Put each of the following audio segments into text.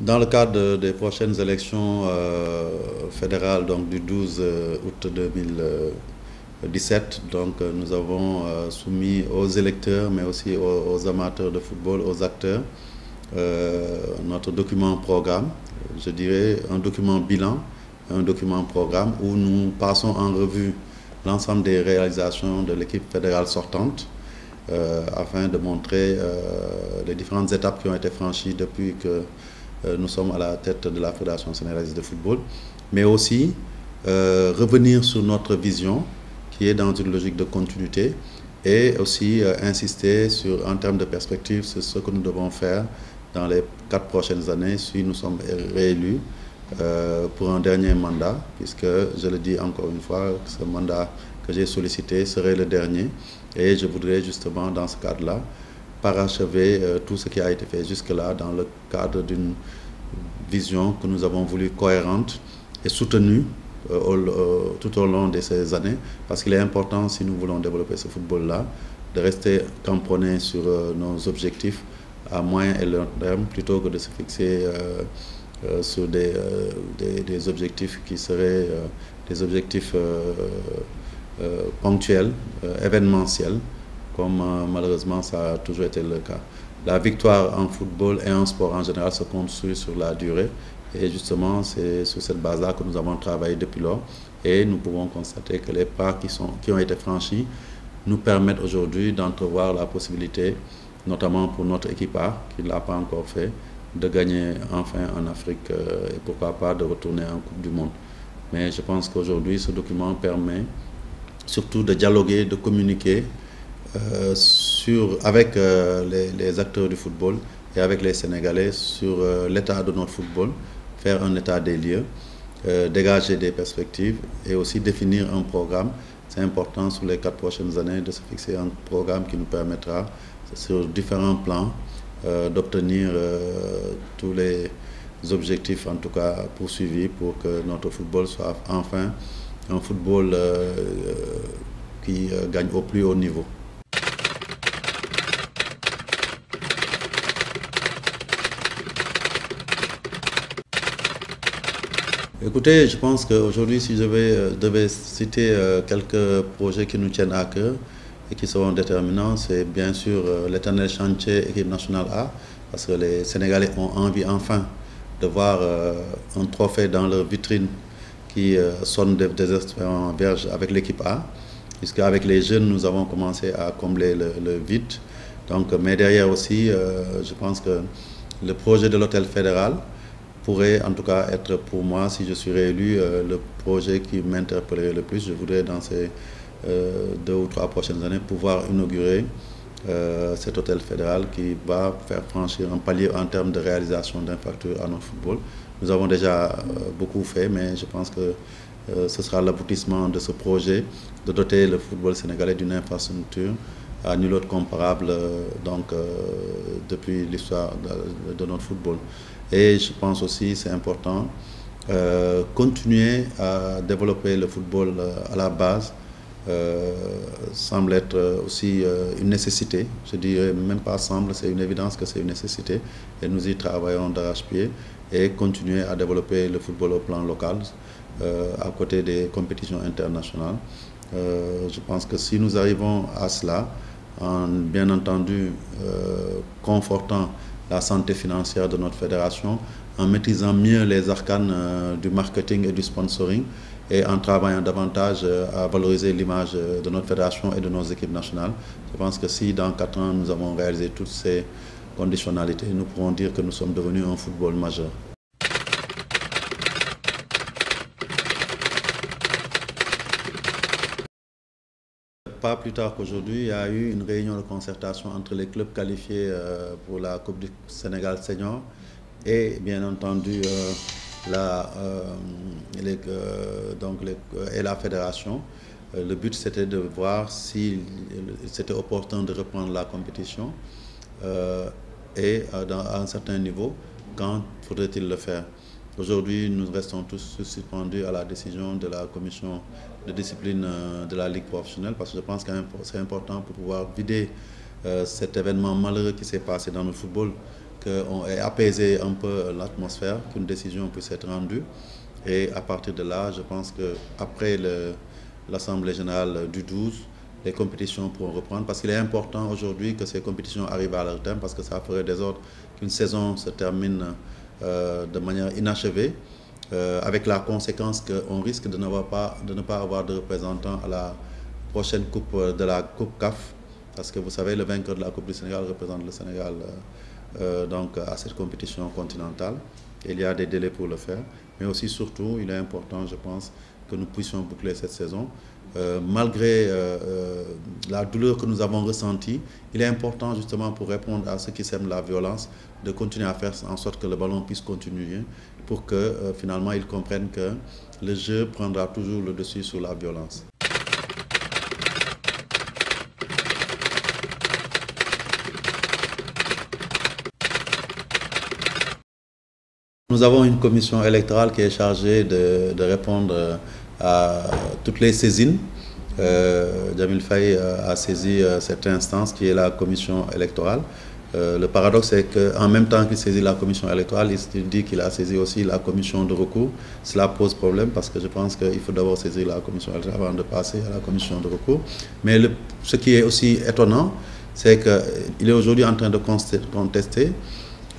Dans le cadre des prochaines élections fédérales donc du 12 août 2017, nous avons soumis aux électeurs, mais aussi aux amateurs de football, aux acteurs, notre document programme, je dirais un document bilan, un document programme où nous passons en revue l'ensemble des réalisations de l'équipe fédérale sortante afin de montrer les différentes étapes qui ont été franchies depuis que nous sommes à la tête de la Fédération sénégalaise de football, mais aussi revenir sur notre vision qui est dans une logique de continuité et aussi insister sur, en termes de perspective, sur ce que nous devons faire dans les 4 prochaines années si nous sommes réélus pour un dernier mandat, puisque, je le dis encore une fois, ce mandat que j'ai sollicité serait le dernier et je voudrais justement dans ce cadre-là parachever tout ce qui a été fait jusque-là dans le cadre d'une vision que nous avons voulu cohérente et soutenue tout au long de ces années, parce qu'il est important, si nous voulons développer ce football-là, de rester campronné sur nos objectifs à moyen et long terme, plutôt que de se fixer sur des objectifs qui seraient des objectifs ponctuels, événementiels, comme malheureusement ça a toujours été le cas. La victoire en football et en sport en général se construit sur la durée et justement c'est sur cette base-là que nous avons travaillé depuis lors et nous pouvons constater que les pas qui ont été franchis nous permettent aujourd'hui d'entrevoir la possibilité, notamment pour notre équipe A, qui ne l'a pas encore fait, de gagner enfin en Afrique et pourquoi pas de retourner en Coupe du Monde. Mais je pense qu'aujourd'hui ce document permet surtout de dialoguer, de communiquer avec les acteurs du football et avec les Sénégalais sur l'état de notre football, faire un état des lieux, dégager des perspectives et aussi définir un programme. C'est important sur les 4 prochaines années de se fixer un programme qui nous permettra sur différents plans d'obtenir tous les objectifs en tout cas poursuivis pour que notre football soit enfin un football qui gagne au plus haut niveau. Écoutez, je pense qu'aujourd'hui, si je devais citer quelques projets qui nous tiennent à cœur et qui seront déterminants, c'est bien sûr l'éternel chantier équipe nationale A, parce que les Sénégalais ont envie enfin de voir un trophée dans leur vitrine qui sonne désespérément vierge avec l'équipe A, puisque avec les jeunes, nous avons commencé à combler le vide. Mais derrière aussi, je pense que le projet de l'hôtel fédéral pourrait en tout cas être pour moi, si je suis réélu, le projet qui m'interpellerait le plus. Je voudrais dans ces 2 ou 3 prochaines années pouvoir inaugurer cet hôtel fédéral qui va faire franchir un palier en termes de réalisation d'infrastructures à notre football. Nous avons déjà beaucoup fait, mais je pense que ce sera l'aboutissement de ce projet de doter le football sénégalais d'une infrastructure à nul autre comparable depuis l'histoire de notre football. Et je pense aussi, c'est important, continuer à développer le football à la base semble être aussi une nécessité. Je dirais même pas semble, c'est une évidence que c'est une nécessité. Et nous y travaillons d'arrache-pied et continuer à développer le football au plan local à côté des compétitions internationales. Je pense que si nous arrivons à cela, en bien entendu confortant la santé financière de notre fédération, en maîtrisant mieux les arcanes du marketing et du sponsoring et en travaillant davantage à valoriser l'image de notre fédération et de nos équipes nationales. Je pense que si dans 4 ans nous avons réalisé toutes ces conditionnalités, nous pourrons dire que nous sommes devenus un football majeur. Pas plus tard qu'aujourd'hui, il y a eu une réunion de concertation entre les clubs qualifiés pour la Coupe du Sénégal senior et bien entendu la fédération. Le but c'était de voir si c'était opportun de reprendre la compétition et à un certain niveau, quand faudrait-il le faire. Aujourd'hui, nous restons tous suspendus à la décision de la commission de discipline de la Ligue professionnelle, parce que je pense que c'est important pour pouvoir vider cet événement malheureux qui s'est passé dans le football, et apaiser un peu l'atmosphère, qu'une décision puisse être rendue. Et à partir de là, je pense qu'après l'Assemblée générale du 12, les compétitions pourront reprendre. Parce qu'il est important aujourd'hui que ces compétitions arrivent à leur terme, parce que ça ferait désordre qu'une saison se termine de manière inachevée, avec la conséquence qu'on risque de ne pas avoir de représentants à la prochaine coupe de la Coupe CAF. Parce que vous savez, le vainqueur de la Coupe du Sénégal représente le Sénégal donc à cette compétition continentale. Il y a des délais pour le faire. Mais aussi, surtout, il est important, je pense, que nous puissions boucler cette saison. Malgré la douleur que nous avons ressentie, il est important justement pour répondre à ceux qui sèment la violence, de continuer à faire en sorte que le ballon puisse continuer pour que finalement ils comprennent que le jeu prendra toujours le dessus sur la violence. Nous avons une commission électorale qui est chargée de répondre à toutes les saisines. Djamil Faye a saisi cette instance qui est la commission électorale. Le paradoxe est qu'en même temps qu'il saisit la commission électorale, il dit qu'il a saisi aussi la commission de recours. Cela pose problème parce que je pense qu'il faut d'abord saisir la commission électorale avant de passer à la commission de recours. Mais ce qui est aussi étonnant, c'est qu'il est aujourd'hui en train de contester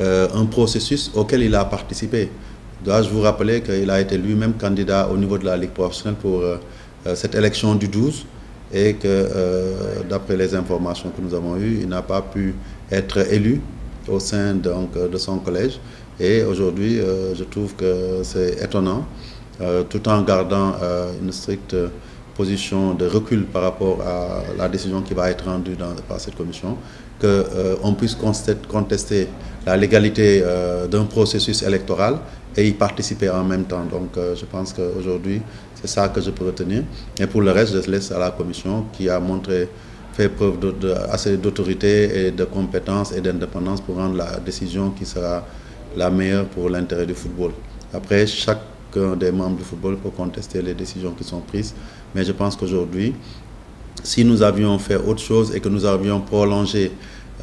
un processus auquel il a participé. Dois-je vous rappeler qu'il a été lui-même candidat au niveau de la Ligue professionnelle pour cette élection du 12 et que d'après les informations que nous avons eues, il n'a pas pu être élu au sein de son collège. Et aujourd'hui, je trouve que c'est étonnant, tout en gardant une stricte position de recul par rapport à la décision qui va être rendue par cette commission, qu'on puisse contester la légalité d'un processus électoral et y participer en même temps. Donc je pense qu'aujourd'hui, c'est ça que je peux retenir. Et pour le reste, je laisse à la commission qui a fait preuve assez d'autorité et de compétence et d'indépendance pour rendre la décision qui sera la meilleure pour l'intérêt du football. Après, chacun des membres du football peut contester les décisions qui sont prises. Mais je pense qu'aujourd'hui, si nous avions fait autre chose et que nous avions prolongé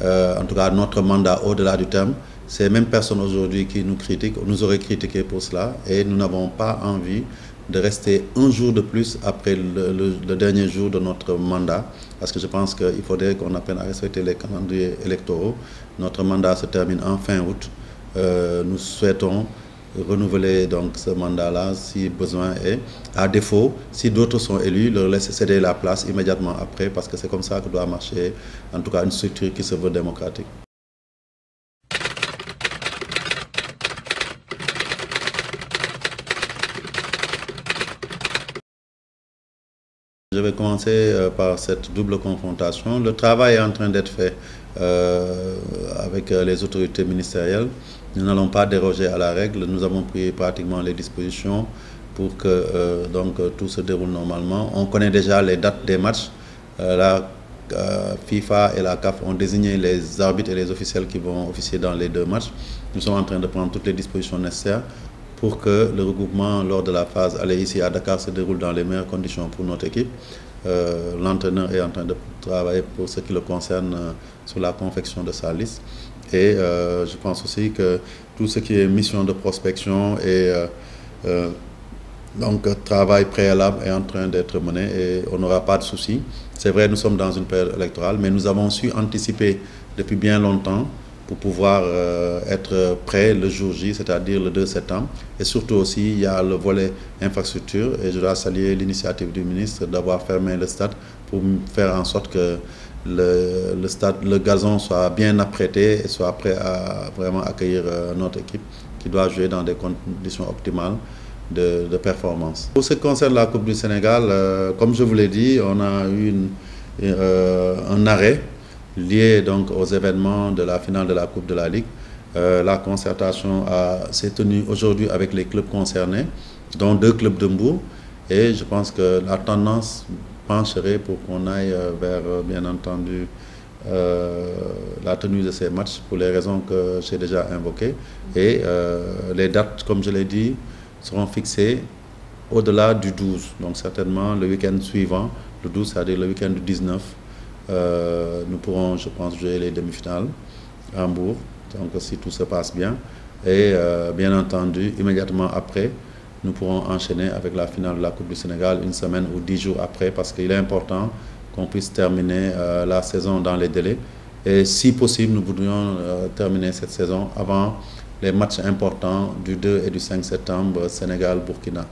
en tout cas notre mandat au-delà du terme, ces mêmes personnes aujourd'hui qui nous critiquent, nous auraient critiqué pour cela et nous n'avons pas envie de rester un jour de plus après le dernier jour de notre mandat, parce que je pense qu'il faudrait qu'on apprenne à respecter les calendriers électoraux. Notre mandat se termine en fin août. Nous souhaitons renouveler donc ce mandat-là si besoin est. À défaut, si d'autres sont élus, leur laisser céder la place immédiatement après, parce que c'est comme ça que doit marcher, en tout cas une structure qui se veut démocratique. Je vais commencer par cette double confrontation. Le travail est en train d'être fait avec les autorités ministérielles. Nous n'allons pas déroger à la règle. Nous avons pris pratiquement les dispositions pour que tout se déroule normalement. On connaît déjà les dates des matchs. La FIFA et la CAF ont désigné les arbitres et les officiels qui vont officier dans les deux matchs. Nous sommes en train de prendre toutes les dispositions nécessaires pour que le regroupement lors de la phase aller ici à Dakar se déroule dans les meilleures conditions pour notre équipe. L'entraîneur est en train de travailler pour ce qui le concerne sur la confection de sa liste. Et je pense aussi que tout ce qui est mission de prospection et travail préalable est en train d'être mené et on n'aura pas de soucis. C'est vrai, nous sommes dans une période électorale, mais nous avons su anticiper depuis bien longtemps pour pouvoir être prêt le jour J, c'est-à-dire le 2 septembre. Et surtout aussi, il y a le volet infrastructure et je dois saluer l'initiative du ministre d'avoir fermé le stade pour faire en sorte que le gazon soit bien apprêté et soit prêt à vraiment accueillir notre équipe qui doit jouer dans des conditions optimales de performance. Pour ce qui concerne la Coupe du Sénégal, comme je vous l'ai dit, on a eu un arrêt lié donc aux événements de la finale de la Coupe de la Ligue. La concertation s'est tenue aujourd'hui avec les clubs concernés, dont 2 clubs de Mbour. Et je pense que la tendance pencherait pour qu'on aille vers, bien entendu, la tenue de ces matchs pour les raisons que j'ai déjà invoquées. Et les dates, comme je l'ai dit, seront fixées au-delà du 12. Donc certainement le week-end suivant, le 12, c'est-à-dire le week-end du 19. Nous pourrons, je pense, jouer les demi-finales à Hambourg. donc si tout se passe bien. Et bien entendu, immédiatement après, nous pourrons enchaîner avec la finale de la Coupe du Sénégal une semaine ou 10 jours après, parce qu'il est important qu'on puisse terminer la saison dans les délais. Et si possible, nous voudrions terminer cette saison avant les matchs importants du 2 et du 5 septembre Sénégal-Burkina.